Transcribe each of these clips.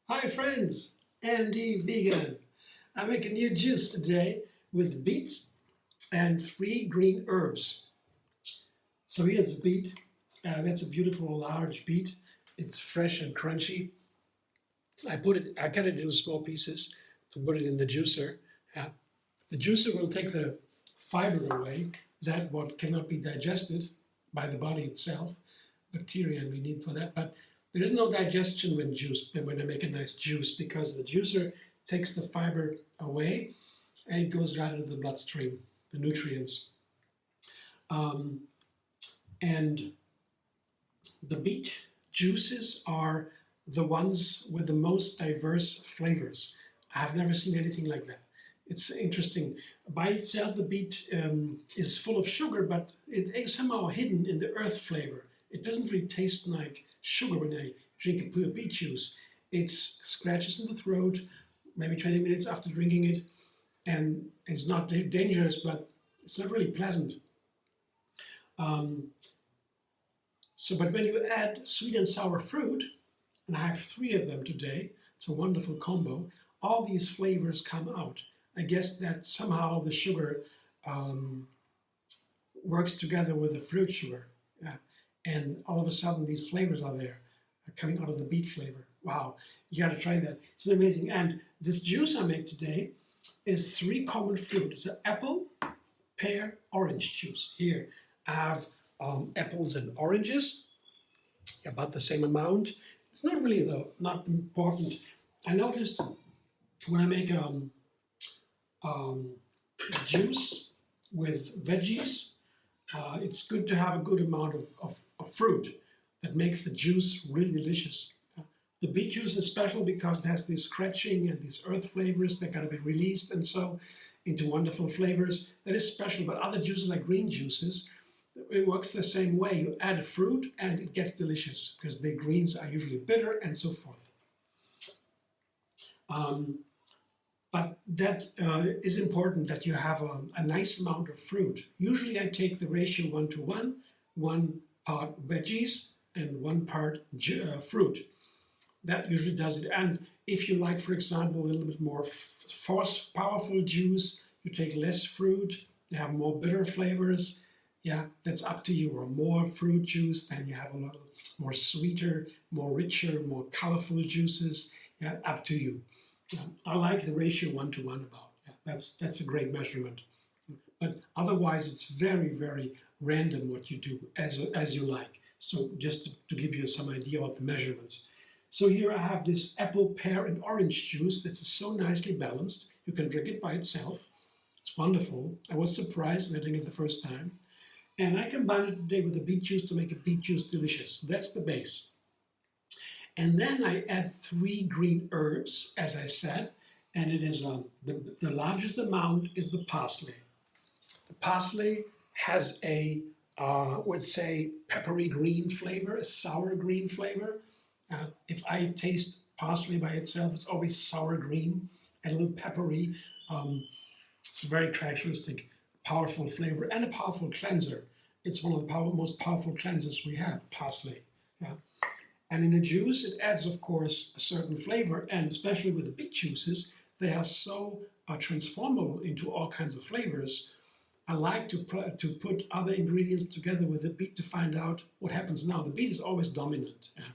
Hi friends, Andy Vegan. I make a new juice today with beets and 3 green herbs. So here's a beet. That's a beautiful large beet. It's fresh and crunchy. I cut it into small pieces to put it in the juicer. Uh, the juicer will take the fiber away, that what cannot be digested by the body itself, bacteria we need for that. But there is no digestion when I make a nice juice because the juicer takes the fiber away and it goes right into the bloodstream, the nutrients. Um, and the beet juices are the ones with the most diverse flavors. I have never seen anything like that. It's interesting. By itself, the beet is full of sugar, but it is somehow hidden in the earth flavor. It doesn't really taste like sugar when I drink a pure beet juice. It scratches in the throat, maybe 20 minutes after drinking it, and it's not dangerous, but it's not really pleasant. But when you add sweet and sour fruit, and I have 3 of them today, it's a wonderful combo, all these flavors come out. I guess that somehow the sugar works together with the fruit sugar. And all of a sudden these flavors are there, coming out of the beet flavor. Wow, you gotta try that. It's amazing. And this juice I make today is 3 common fruit. It's an apple, pear, orange juice. Here I have apples and oranges, about the same amount. It's not really though, not important. I noticed when I make juice with veggies, it's good to have a good amount of fruit that makes the juice really delicious. The beet juice is special because it has this scratching and these earth flavors that gotta be released and so into wonderful flavors. That is special, but other juices like green juices, it works the same way. You add a fruit and it gets delicious because the greens are usually bitter and so forth. But that is important that you have a nice amount of fruit. Usually I take the ratio 1:1, 1 part veggies and 1 part fruit. That usually does it. And if you like, for example, a little bit more powerful juice, you take less fruit, you have more bitter flavors. Yeah, that's up to you. Or more fruit juice, then you have a little more sweeter, more richer, more colorful juices. Yeah, up to you. I like the ratio 1:1 about. Yeah, that's a great measurement. But otherwise, it's very, very random what you do as you like. So just to give you some idea of the measurements. So here I have this apple, pear, and orange juice that's so nicely balanced. You can drink it by itself. It's wonderful. I was surprised when I drank it the first time. And I combine it today with the beet juice to make a beet juice delicious. That's the base. And then I add 3 green herbs, as I said, and it is the largest amount is the parsley. The parsley has a, would say, peppery green flavor, a sour green flavor. If I taste parsley by itself, it's always sour green and a little peppery. It's a very characteristic, powerful flavor and a powerful cleanser. It's one of the most powerful cleansers we have, parsley. Yeah. And in a juice, it adds, of course, a certain flavor, and especially with the beet juices, they are so transformable into all kinds of flavors. I like to put other ingredients together with the beet to find out what happens now. The beet is always dominant. Yeah?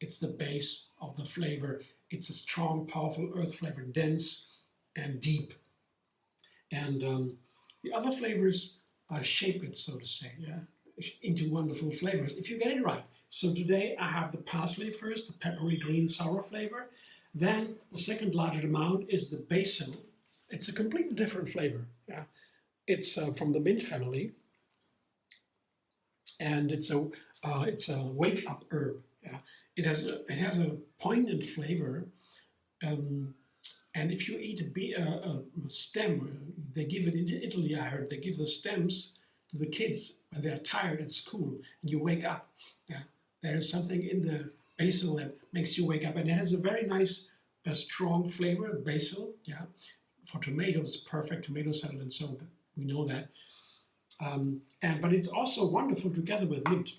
It's the base of the flavor. It's a strong, powerful earth flavor, dense and deep. And the other flavors shape it, so to say, yeah, into wonderful flavors, if you get it right. So today I have the parsley first, the peppery green sour flavor. Then the second largest amount is the basil. It's a completely different flavor. Yeah, it's from the mint family, and it's a wake up herb. Yeah, it has a poignant flavor. And if you eat a stem, they give it in Italy, I heard, they give the stems to the kids when they're tired at school, and you wake up. Yeah. There is something in the basil that makes you wake up, and it has a very nice, strong flavor, basil, yeah. For tomatoes, perfect tomato salad and so on, we know that. But it's also wonderful together with mint.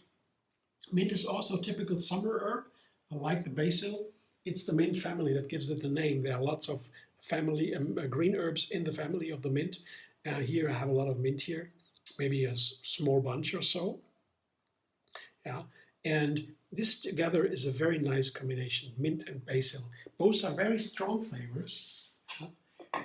Mint is also a typical summer herb, like the basil. It's the mint family that gives it the name. There are lots of family green herbs in the family of the mint. Here I have a lot of mint here, maybe a small bunch or so. Yeah, and this together is a very nice combination, mint and basil. Both are very strong flavors,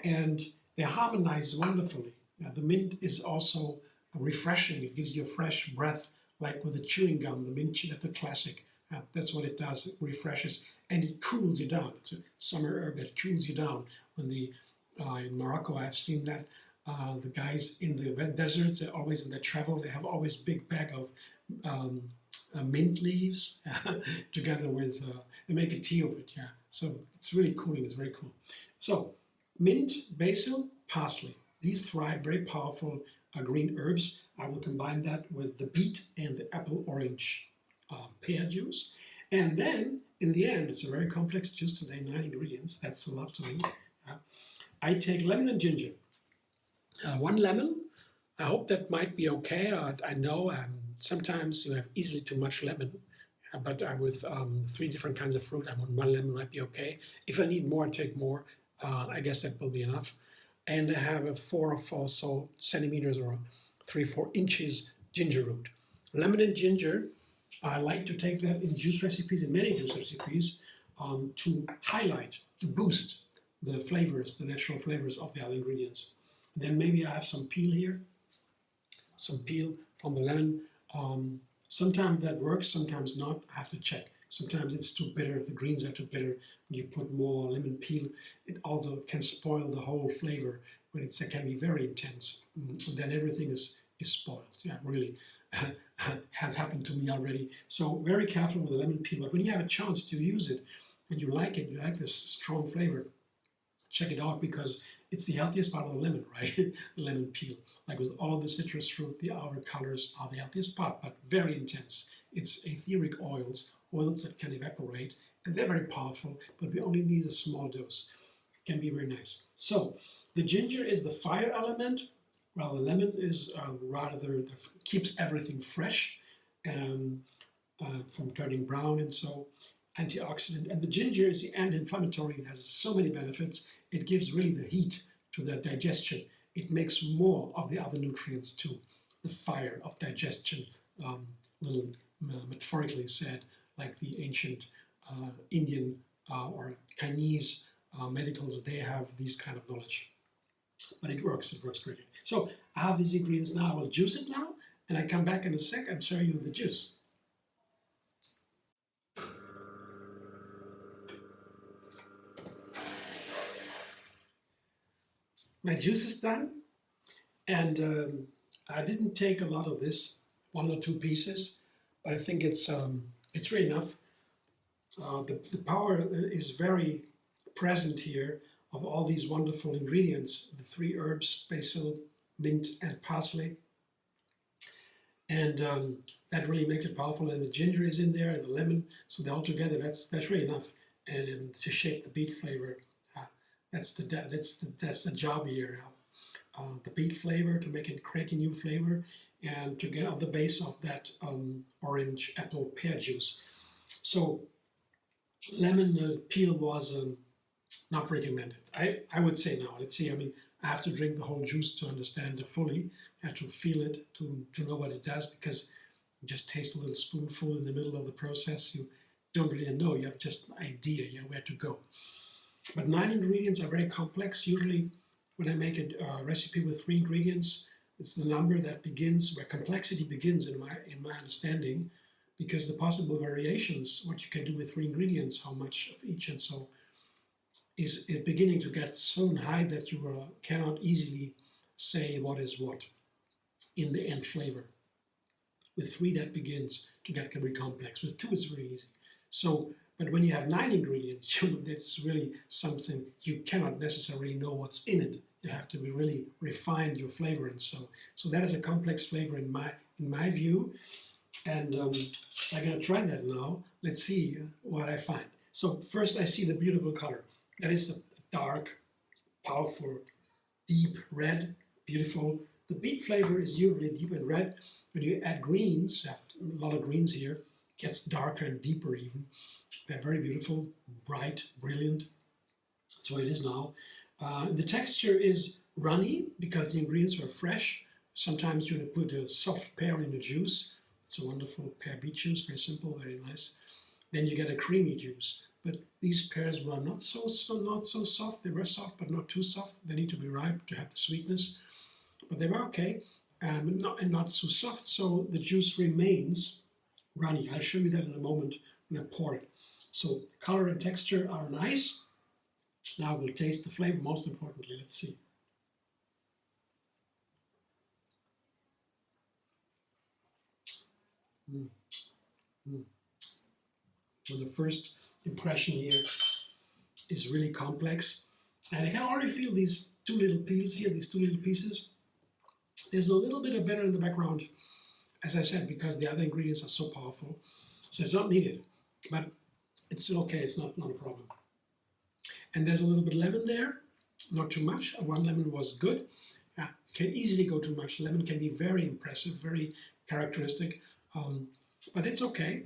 and they harmonize wonderfully. The mint is also refreshing. It gives you a fresh breath, like with the chewing gum. The mint, that's the classic. That's what it does. It refreshes and it cools you down. It's a summer herb that cools you down. In Morocco, I've seen that the guys in the wet deserts, they always when they travel, they have always big bag of mint leaves together with they make a tea of it. Yeah, so it's really cooling. It's very cool. So mint, basil, parsley. These thrive very powerful green herbs. I will combine that with the beet and the apple orange pear juice. And then in the end, it's a very complex juice today, 9 ingredients. That's a lot to do. I take lemon and ginger. 1 lemon. I hope that might be okay. I know sometimes you have easily too much lemon, but with 3 different kinds of fruit, 1 lemon might be okay. If I need more, I take more. I guess that will be enough. And I have a 4 or so centimeters or 3-4 inches ginger root. Lemon and ginger, I like to take that in juice recipes, in many juice recipes, to highlight, to boost the flavors, the natural flavors of the other ingredients. And then maybe I have some peel here, some peel from the lemon. Sometimes that works, sometimes not. I have to check. Sometimes it's too bitter, the greens are too bitter. When you put more lemon peel, it also can spoil the whole flavor, but it can be very intense. Then everything is spoiled. Yeah, really. Has happened to me already. So very careful with the lemon peel. But when you have a chance to use it and you like this strong flavor, check it out because it's the healthiest part of the lemon, right? The lemon peel. Like with all the citrus fruit, the outer colors are the healthiest part, but very intense. It's etheric oils that can evaporate, and they're very powerful, but we only need a small dose. It can be very nice. So the ginger is the fire element, while the lemon is rather keeps everything fresh from turning brown and so antioxidant. And the ginger is the anti-inflammatory. It has so many benefits. It gives really the heat to the digestion. It makes more of the other nutrients too. The fire of digestion, little metaphorically said, like the ancient Indian or Chinese medicals, they have these kind of knowledge. But it works great. So I have these ingredients now. I will juice it now, and I come back in a sec and show you the juice. My juice is done, and I didn't take a lot of this, 1 or 2 pieces, but I think it's really enough. The power is very present here of all these wonderful ingredients, the 3 herbs, basil, mint, and parsley. And that really makes it powerful. And the ginger is in there, and the lemon, so they're all together. That's really enough, and to shape the beet flavor. That's the job here. The beet flavor to create a new flavor, and to get on the base of that orange apple pear juice. So lemon peel was not recommended. I would say now. Let's see. I mean, I have to drink the whole juice to understand it fully. I have to feel it to know what it does, because you just taste a little spoonful in the middle of the process. You don't really know. You have just an idea. You know where to go. But 9 ingredients are very complex. Usually when I make a recipe with 3 ingredients, it's the number that begins, where complexity begins in my understanding, because the possible variations, what you can do with 3 ingredients, how much of each and so, is beginning to get so high that you cannot easily say what is what in the end flavor. With 3 that begins to get very complex. With 2 it's very easy. So, but when you have 9 ingredients, it's really something you cannot necessarily know what's in it. You have to really refine your flavor, and so that is a complex flavor in my view. And I'm gonna try that now. Let's see what I find. So first I see the beautiful color. That is a dark, powerful, deep red, beautiful. The beet flavor is usually deep and red. When you add greens, I have a lot of greens here, gets darker and deeper even. They're very beautiful, bright, brilliant. That's what it is now. The texture is runny because the ingredients were fresh. Sometimes you want to put a soft pear in the juice. It's a wonderful pear beet juice, very simple, very nice. Then you get a creamy juice. But these pears were not so soft. They were soft, but not too soft. They need to be ripe to have the sweetness. But they were okay, and not too soft. So the juice remains runny. I'll show you that in a moment when I pour it. So color and texture are nice. Now we'll taste the flavor. Most importantly, let's see. So the first impression here is really complex, and I can already feel these two little peels here, these two little pieces. There's a little bit of bitter in the background, as I said, because the other ingredients are so powerful. So it's not needed, but it's still okay. It's not a problem. And there's a little bit of lemon there, not too much. One lemon was good. You can easily go too much. Lemon can be very impressive, very characteristic, but it's okay.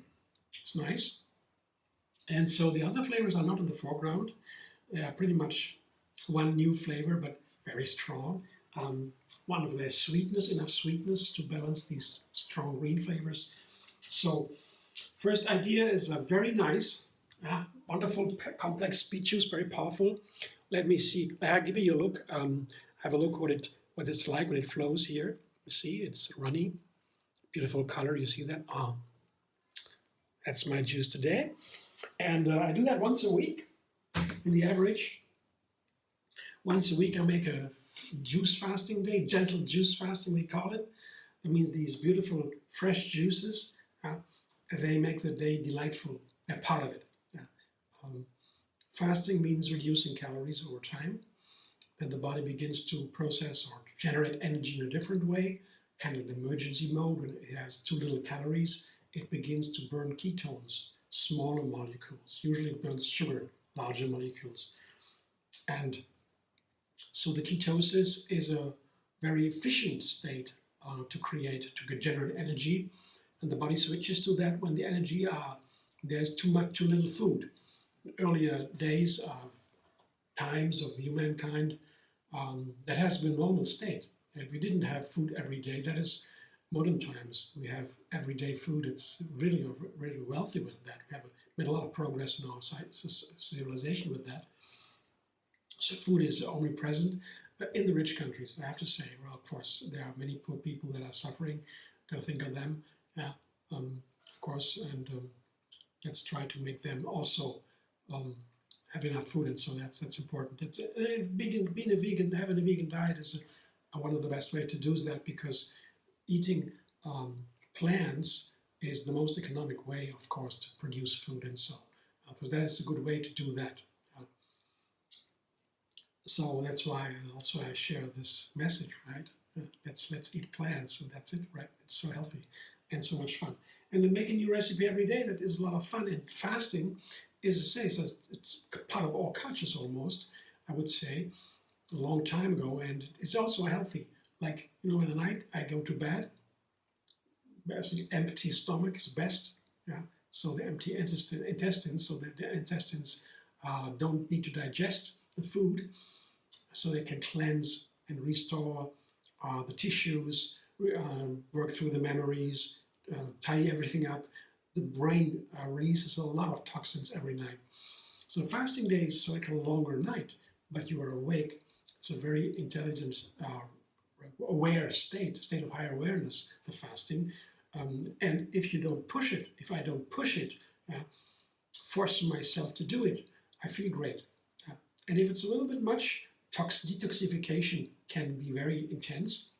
It's nice. And so the other flavors are not in the foreground. They are pretty much one new flavor, but very strong. One of their sweetness, enough sweetness to balance these strong green flavors. So first idea is a very nice, wonderful, complex beet juice, very powerful. Let me see. I'll give you a look. Have a look what it's like when it flows here. You see, it's runny, beautiful color. You see that? That's my juice today, and I do that once a week. In the average, once a week I make a juice fasting day, gentle juice fasting we call it. It means these beautiful fresh juices, they make the day delightful. They're part of it. Fasting means reducing calories over time, and the body begins to process or to generate energy in a different way, kind of an emergency mode. When it has too little calories, it begins to burn ketones, smaller molecules. Usually it burns sugar, larger molecules. And so the ketosis is a very efficient state to generate energy, and the body switches to that when the energy there's too little food. In earlier days, times of humankind, that has been a normal state. And we didn't have food every day. That is modern times. We have everyday food. It's really wealthy with that. We have made a lot of progress in our civilization with that. So food is omnipresent in the rich countries, I have to say. Well, of course, there are many poor people that are suffering. Got to think of them, of course, and let's try to make them also have enough food, and so that's important. Being a vegan, having a vegan diet is one of the best way to do that, because eating plants is the most economic way, of course, to produce food, and so that's a good way to do that. So that's why also I share this message, right? Let's eat plants, and that's it, right? It's so healthy and so much fun. And then make a new recipe every day, that is a lot of fun. And fasting is to say, so it's part of all cultures almost, I would say, a long time ago, and it's also healthy. Like, in the night I go to bed, basically empty stomach is best, so the empty intestines, so that the intestines don't need to digest the food, so they can cleanse and restore the tissues, work through the memories, tie everything up. The brain releases a lot of toxins every night. So fasting day is like a longer night, but you are awake. It's a very intelligent, aware state of higher awareness, the fasting. And if you don't push it, if I don't push it, force myself to do it, I feel great. And if it's a little bit much, detoxification can be very intense,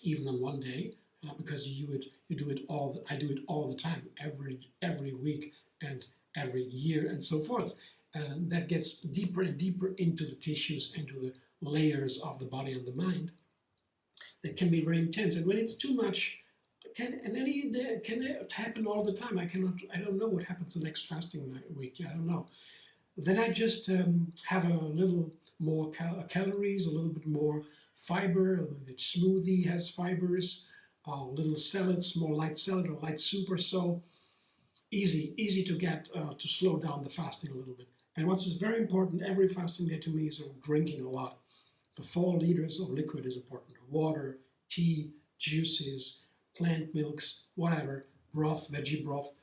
even on one day, because I do it all the time, every week and every year and so forth. And that gets deeper and deeper into the tissues, into the layers of the body and the mind. That can be very intense. And when it's too much, can it happen all the time? I don't know what happens the next fasting week. I don't know. Then I just have a little more calories, a little bit more fiber. A little bit smoothie has fibers, little salads, more light salad or light soup or so. easy to get to slow down the fasting a little bit. And what's very important every fasting day to me is drinking a lot. The 4 liters of liquid is important. Water, tea, juices, plant milks, whatever, broth, veggie broth.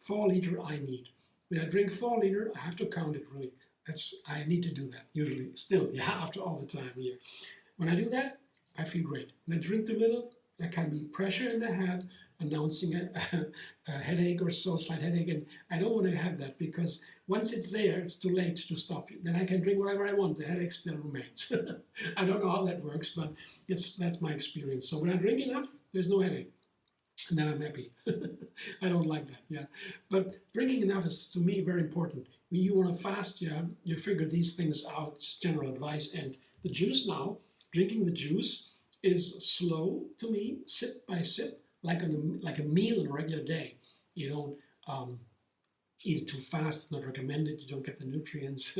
4 liter I need. When I drink 4 liter, I have to count it really. I need to do that usually. Still, yeah, after all the time here. When I do that, I feel great. When I drink too little, there can be pressure in the head, announcing a headache or so, slight headache, and I don't want to have that because once it's there, it's too late to stop it. Then I can drink whatever I want. The headache still remains. I don't know how that works, but that's my experience. So when I drink enough, there's no headache. And then I'm happy. I don't like that, yeah. But drinking enough is, to me, very important. When you want to fast, yeah, you figure these things out, it's general advice. And the juice now, drinking the juice is slow to me, sip by sip, like a meal on a regular day. You don't eat it too fast, not recommended, you don't get the nutrients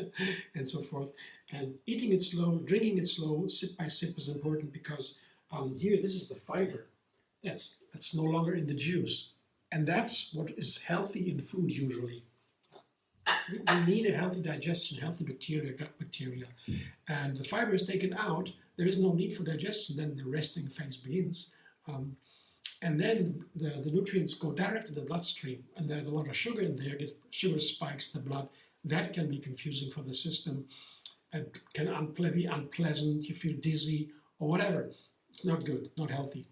and so forth. And eating it slow, drinking it slow, sip by sip is important because here, this is the fiber. That's no longer in the juice. And that's what is healthy in food usually. We need a healthy digestion, healthy bacteria, gut bacteria. And the fiber is taken out, there is no need for digestion, then the resting phase begins. And then the nutrients go direct to the bloodstream, and there's a lot of sugar in there, sugar spikes the blood. That can be confusing for the system. It can be unpleasant, you feel dizzy, or whatever. It's not good, not healthy.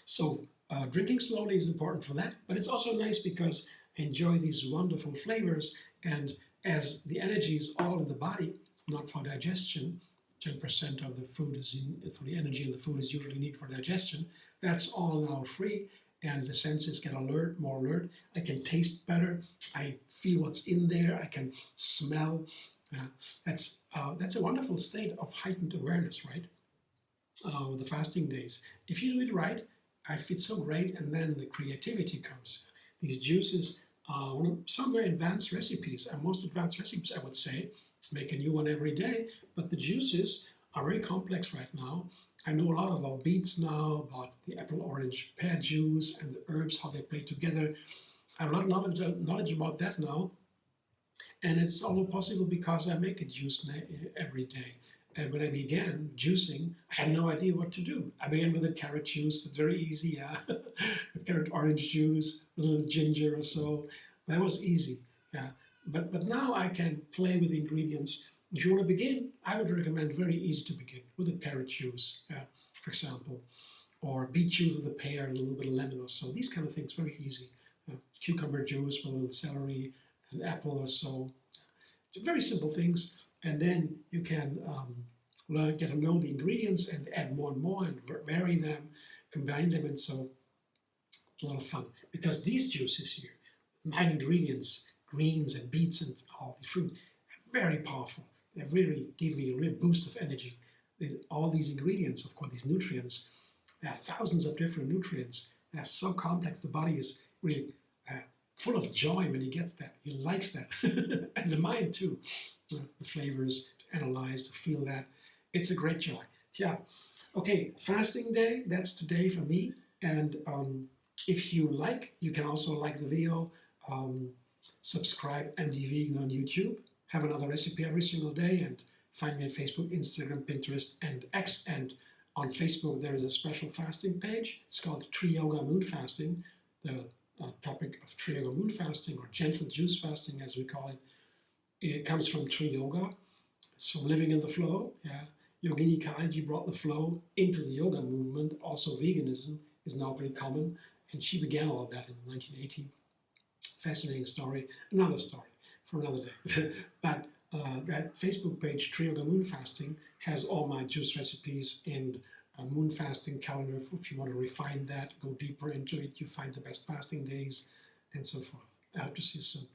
So drinking slowly is important for that, but it's also nice because I enjoy these wonderful flavors, and as the energy is all in the body, not for digestion, 10% of the food is for the energy in the food is usually needed for digestion, that's all now free, and the senses get more alert. I can taste better, I feel what's in there, I can smell. That's a wonderful state of heightened awareness, right? The fasting days. If you do it right, I feel so great, and then the creativity comes. These juices, some are advanced recipes, and most advanced recipes, I would say, make a new one every day, but the juices are very complex right now. I know a lot about beets now, about the apple, orange, pear juice, and the herbs, how they play together. I have a lot of knowledge about that now, and it's all possible because I make a juice every day. And when I began juicing, I had no idea what to do. I began with a carrot juice. It's very easy, yeah. Carrot orange juice, a little ginger or so. That was easy, yeah. But now I can play with the ingredients. If you want to begin, I would recommend very easy to begin with a carrot juice, for example, or beet juice with a pear, a little bit of lemon or so. These kind of things, very easy. Cucumber juice with a little celery, an apple or so. Very simple things. And then you can get to know the ingredients and add more and more and vary them, combine them, and so it's a lot of fun. Because these juices here, 9 ingredients, greens and beets and all the fruit, are very powerful. They really give me a real boost of energy. All these ingredients, of course, these nutrients, there are thousands of different nutrients. They're so complex, the body is really full of joy when he gets that. He likes that. And the mind too. The flavors, to analyze, to feel that. It's a great joy. Yeah. Okay, fasting day, that's today for me. And if you like, you can also like the video, subscribe MD Vegan on YouTube, have another recipe every single day, and find me on Facebook, Instagram, Pinterest, and X. And on Facebook, there is a special fasting page. It's called TriYoga Moonfasting. The topic of TriYoga Moonfasting, or Gentle Juicefasting as we call it. It comes from TriYoga. It's from living in the flow. Yeah. Yogini Kaliji brought the flow into the yoga movement. Also, veganism is now pretty common, and she began all of that in 1980. Fascinating story. Another story for another day. But that Facebook page, TriYoga Moonfasting, has all my juice recipes and a moon fasting calendar. If you want to refine that, go deeper into it, you find the best fasting days, and so forth. I hope to see you soon.